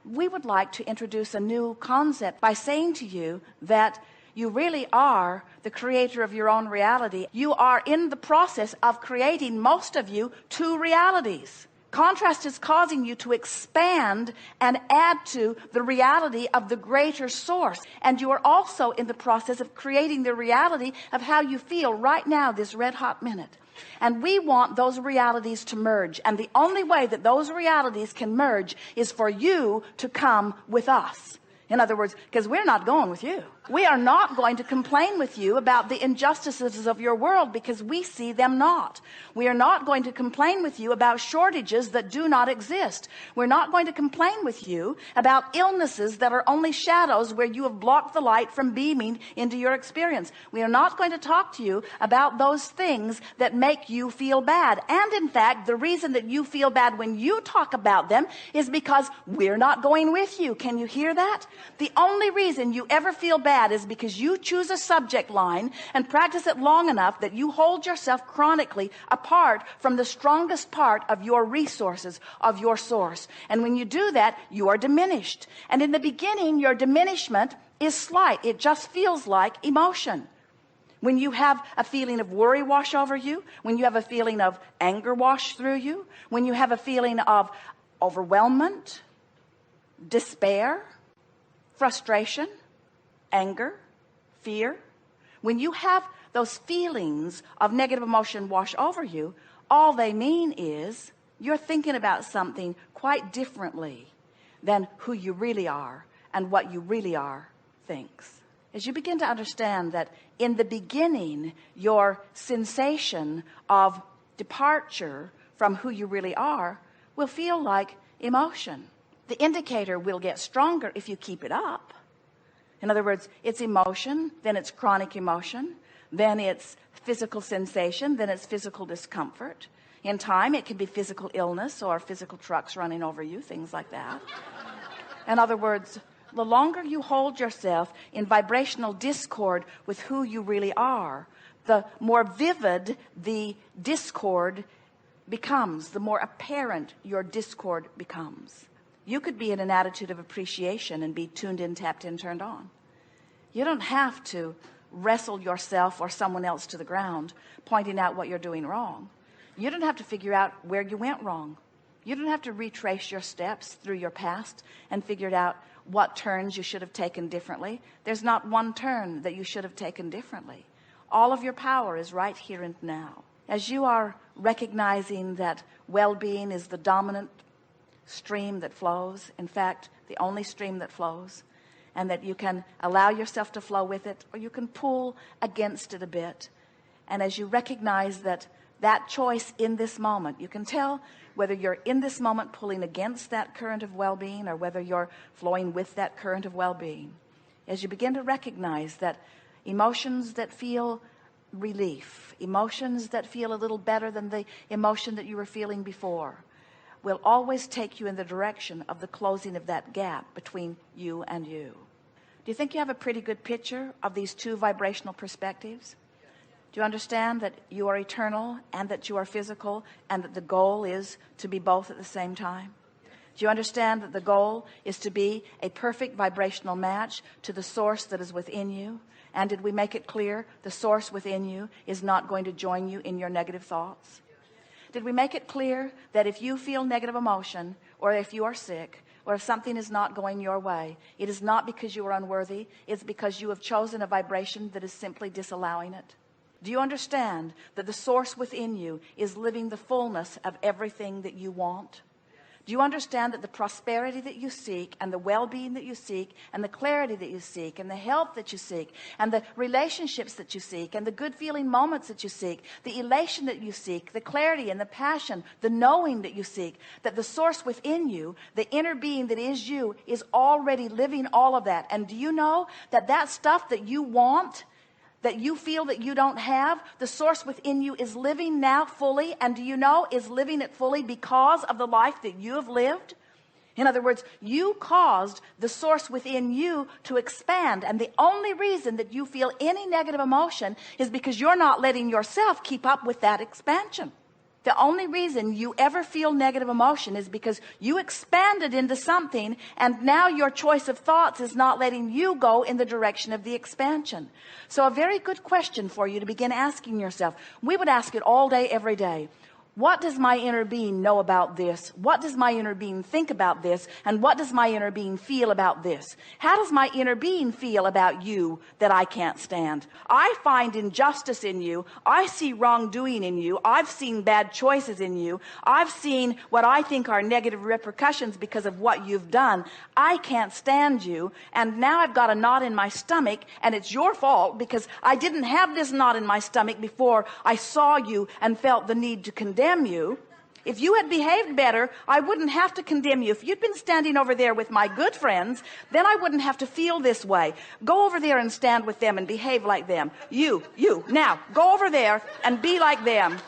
we would like to introduce a new concept by saying to you that you really are the creator of your own reality. You are in the process of creating, most of you, two realities. Contrast is causing you to expand and add to the reality of the greater source. And you are also in the process of creating the reality of how you feel right now, this red hot minute. And we want those realities to merge. And the only way that those realities can merge is for you to come with us. In other words, because we're not going with you. We are not going to complain with you about the injustices of your world because we see them not. We are not going to complain with you about shortages that do not exist. We're not going to complain with you about illnesses that are only shadows where you have blocked the light from beaming into your experience. We are not going to talk to you about those things that make you feel bad. And in fact, the reason that you feel bad when you talk about them is because we're not going with you. Can you hear that? The only reason you ever feel bad is because you choose a subject line and practice it long enough that you hold yourself chronically apart from the strongest part of your resources, of your source. And when you do that, you are diminished. And in the beginning, your diminishment is slight. It just feels like emotion. When you have a feeling of worry wash over you, when you have a feeling of anger wash through you, when you have a feeling of overwhelmment, despair, frustration, anger, fear, when you have those feelings of negative emotion wash over you, all they mean is you're thinking about something quite differently than who you really are and what you really are thinks. As you begin to understand that in the beginning, your sensation of departure from who you really are will feel like emotion. The indicator will get stronger if you keep it up. In other words, it's emotion, then it's chronic emotion, then it's physical sensation, then it's physical discomfort. In time, it can be physical illness or physical trucks running over you, things like that. In other words, the longer you hold yourself in vibrational discord with who you really are, the more vivid the discord becomes, the more apparent your discord becomes. You could be in an attitude of appreciation and be tuned in, tapped in, turned on. You don't have to wrestle yourself or someone else to the ground, pointing out what you're doing wrong. You don't have to figure out where you went wrong. You don't have to retrace your steps through your past and figure out what turns you should have taken differently. There's not one turn that you should have taken differently. All of your power is right here and now. As you are recognizing that well-being is the dominant stream that flows, in fact, the only stream that flows, and that you can allow yourself to flow with it, or you can pull against it a bit. And as you recognize that choice in this moment, you can tell whether you're in this moment pulling against that current of well-being or whether you're flowing with that current of well-being. As you begin to recognize that emotions that feel relief, emotions that feel a little better than the emotion that you were feeling before, will always take you in the direction of the closing of that gap between you and you. Do you think you have a pretty good picture of these two vibrational perspectives? Do you understand that you are eternal and that you are physical and that the goal is to be both at the same time? Do you understand that the goal is to be a perfect vibrational match to the source that is within you? And did we make it clear the source within you is not going to join you in your negative thoughts? Did we make it clear that if you feel negative emotion, or if you are sick, or if something is not going your way, it is not because you are unworthy, it's because you have chosen a vibration that is simply disallowing it? Do you understand that the source within you is living the fullness of everything that you want? Do you understand that the prosperity that you seek and the well-being that you seek and the clarity that you seek and the health that you seek and the relationships that you seek and the good feeling moments that you seek, the elation that you seek, the clarity and the passion, the knowing that you seek, that the source within you, the inner being that is you, is already living all of that? And do you know that that stuff that you want, that you feel that you don't have, the source within you is living now fully, and do you know is living it fully because of the life that you have lived? In other words, you caused the source within you to expand, and the only reason that you feel any negative emotion is because you're not letting yourself keep up with that expansion. The only reason you ever feel negative emotion is because you expanded into something, and now your choice of thoughts is not letting you go in the direction of the expansion. So a very good question for you to begin asking yourself. We would ask it all day, every day. What does my inner being know about this? What does my inner being think about this? And what does my inner being feel about this? How does my inner being feel about you that I can't stand? I find injustice in you. I see wrongdoing in you. I've seen bad choices in you. I've seen what I think are negative repercussions because of what you've done. I can't stand you. And now I've got a knot in my stomach, and it's your fault because I didn't have this knot in my stomach before I saw you and felt the need to condemn you. If you had behaved better, I wouldn't have to condemn you. If you'd been standing over there with my good friends, then I wouldn't have to feel this way. Go over there and stand with them and behave like them. You, now, go over there and be like them.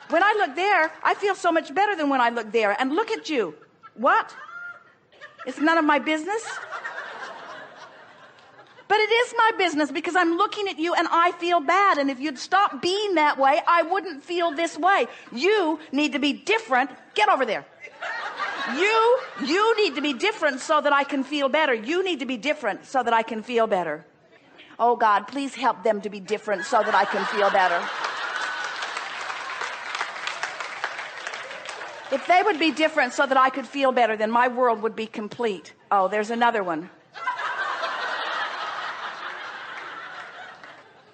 When I look there, I feel so much better than when I look there. And look at you. What? It's none of my business? But it is my business because I'm looking at you and I feel bad. And if you'd stop being that way, I wouldn't feel this way. You need to be different. Get over there. You need to be different so that I can feel better. You need to be different so that I can feel better. Oh God, please help them to be different so that I can feel better. If they would be different so that I could feel better, then my world would be complete. Oh, there's another one.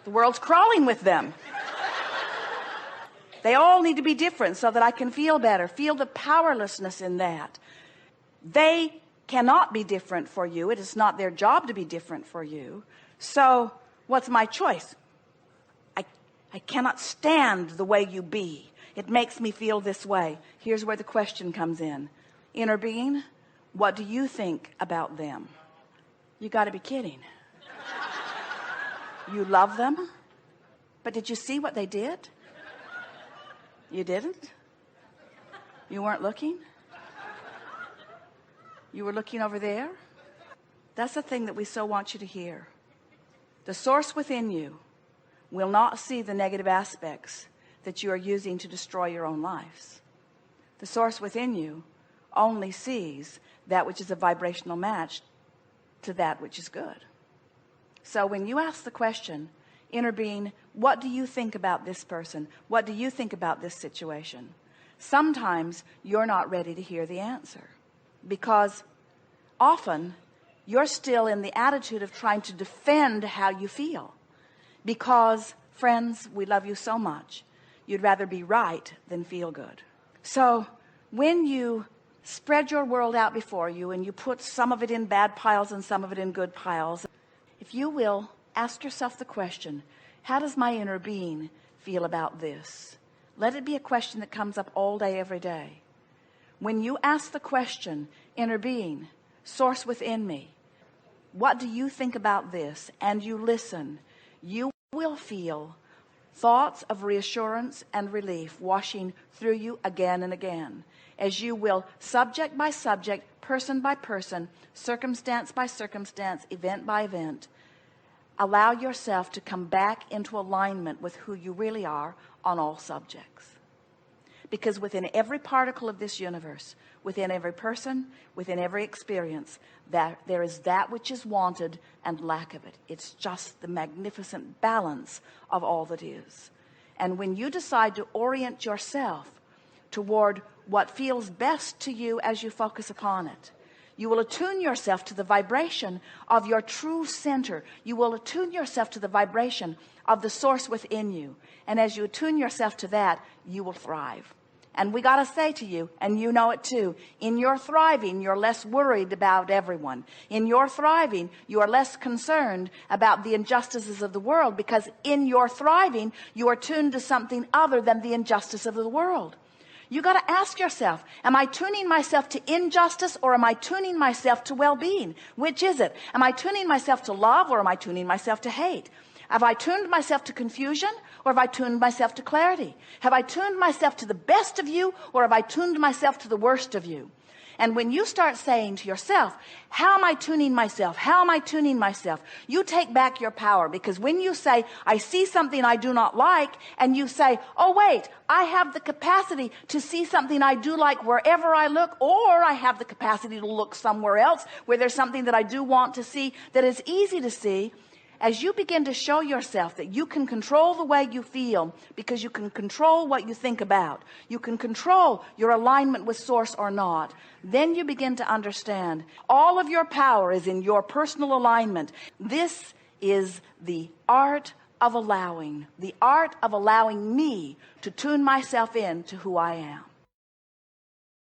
The world's crawling with them. They all need to be different so that I can feel better. Feel the powerlessness in that. They cannot be different for you. It is not their job to be different for you. So what's my choice? I cannot stand the way you be. It makes me feel this way. Here's where the question comes in. Inner being, what do you think about them? You got to be kidding. You love them, but did you see what they did? You didn't? You weren't looking? You were looking over there? That's the thing that we so want you to hear. The source within you will not see the negative aspects that you are using to destroy your own lives. The source within you only sees that which is a vibrational match to that which is good. So when you ask the question, inner being, what do you think about this person? What do you think about this situation? Sometimes you're not ready to hear the answer because often you're still in the attitude of trying to defend how you feel because, friends, we love you so much. You'd rather be right than feel good. So when you spread your world out before you and you put some of it in bad piles and some of it in good piles, if you will, ask yourself the question, how does my inner being feel about this? Let it be a question that comes up all day, every day. When you ask the question, inner being, source within me, what do you think about this? And you listen, you will feel thoughts of reassurance and relief washing through you again and again, as you will, subject by subject, person by person, circumstance by circumstance, event by event, allow yourself to come back into alignment with who you really are on all subjects. Because within every particle of this universe, within every person, within every experience, that there is that which is wanted and lack of it. It's just the magnificent balance of all that is. And when you decide to orient yourself toward what feels best to you as you focus upon it, you will attune yourself to the vibration of your true center. You will attune yourself to the vibration of the source within you. And as you attune yourself to that, you will thrive. And we got to say to you, and you know it too, in your thriving, you're less worried about everyone. In your thriving, you are less concerned about the injustices of the world, because in your thriving, you are tuned to something other than the injustice of the world. You got to ask yourself, am I tuning myself to injustice or am I tuning myself to well-being? Which is it? Am I tuning myself to love or am I tuning myself to hate? Have I tuned myself to confusion or have I tuned myself to clarity? Have I tuned myself to the best of you or have I tuned myself to the worst of you? And when you start saying to yourself, how am I tuning myself? How am I tuning myself? You take back your power, because when you say, I see something I do not like, and you say, oh wait, I have the capacity to see something I do like wherever I look, or I have the capacity to look somewhere else where there's something that I do want to see that is easy to see. As you begin to show yourself that you can control the way you feel, because you can control what you think about, you can control your alignment with source or not, then you begin to understand all of your power is in your personal alignment. This is the art of allowing me to tune myself in to who I am.